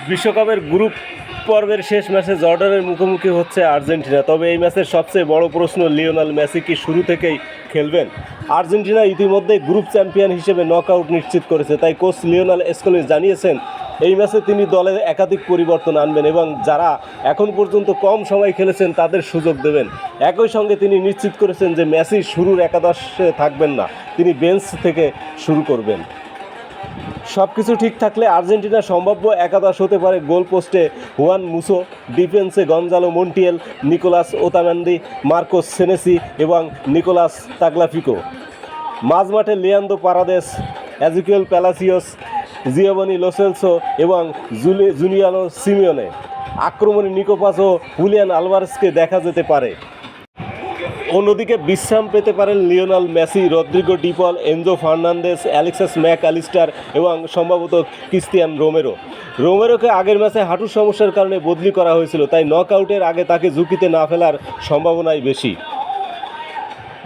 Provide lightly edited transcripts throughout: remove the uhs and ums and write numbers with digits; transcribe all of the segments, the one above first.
বিশ্বকাপের গ্রুপ পর্বের শেষ ম্যাচে জর্ডানের মুখোমুখি হচ্ছে আর্জেন্টিনা। তবে এই ম্যাচের সবচেয়ে বড় প্রশ্ন, লিওনেল মেসি কি শুরু থেকেই খেলবেন? আর্জেন্টিনা ইতিমধ্যে গ্রুপ চ্যাম্পিয়ন হিসেবে নকআউট নিশ্চিত করেছে, তাই কোচ লিওনেল স্কলোনি জানিয়েছেন এই ম্যাচে তিনি দলে একাধিক পরিবর্তন আনবেন এবং যারা এখন পর্যন্ত কম সময় খেলেছেন তাদের সুযোগ দেবেন। একই সঙ্গে তিনি নিশ্চিত করেছেন যে মেসি শুরুর একাদশে থাকবেন না, তিনি বেঞ্চ থেকে শুরু করবেন। সব কিছু ঠিক থাকলে আর্জেন্টিনা সম্ভাব্য একাদশ হতে পারে গোল পোস্টে হুয়ান মুসো, ডিফেন্সে Gonzalo Montiel, Nicolas Otamendi, Marcos Senesi এবং নিকোলাস তাগলাফিকো। মাঝমাঠে Leandro Paredes, Ezequiel Palacios, Giovani Lo Celso এবং জুলিয়ানো সিমিওনে। আক্রমণে নিকো পাস ও হুলিয়ান আলভারেজকে দেখা যেতে পারে। অন্যদিকে বিশ্রাম পেতে পারেন Lionel Messi, Rodrigo De Paul, Enzo Fernandez, Alexis Mac Allister এবং সম্ভবত ক্রিস্টিয়ান রোমেরোকে আগের ম্যাচে হাঁটুর সমস্যার কারণে বদলি করা হয়েছিল, তাই নকআউটের আগে তাকে ঝুঁকিতে না ফেলার সম্ভাবনাই বেশি।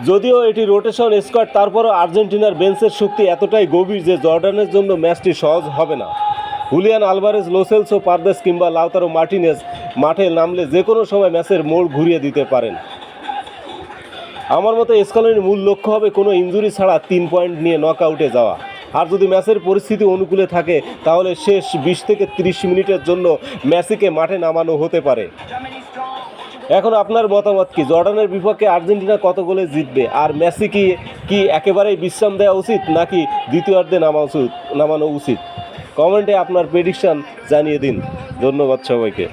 যদিও এটি রোটেশন স্কোয়াড, তারপরও আর্জেন্টিনার বেঞ্চের শক্তি এতটাই গভীর যে জর্ডানের জন্য ম্যাচটি সহজ হবে না। Julian Alvarez, Lo Celso, Paredes কিংবা লাউতারো মার্টিনেজ মাঠে নামলে যে কোনো সময় ম্যাচের মোড় ঘুরিয়ে দিতে পারেন। আমার মতে স্কলোনির মূল লক্ষ্য হবে কোনো ইনজুরি ছাড়া 3 পয়েন্ট নিয়ে নকআউটে যাওয়া। আর যদি ম্যাচের পরিস্থিতি অনুকূলে থাকে তাহলে শেষ 20 থেকে 30 মিনিটের জন্য মেসিকে মাঠে নামানো হতে পারে। এখন আপনার মতামত কি? জর্ডানের বিপক্ষে আর্জেন্টিনা কত গোলে জিতবে? আর মেসি কি একেবারেই বিশ্রাম দেওয়া উচিত নাকি দ্বিতীয়ার্ধে নামানো উচিত? কমেন্টে আপনার প্রেডিকশন জানিয়ে দিন। ধন্যবাদ সবাইকে।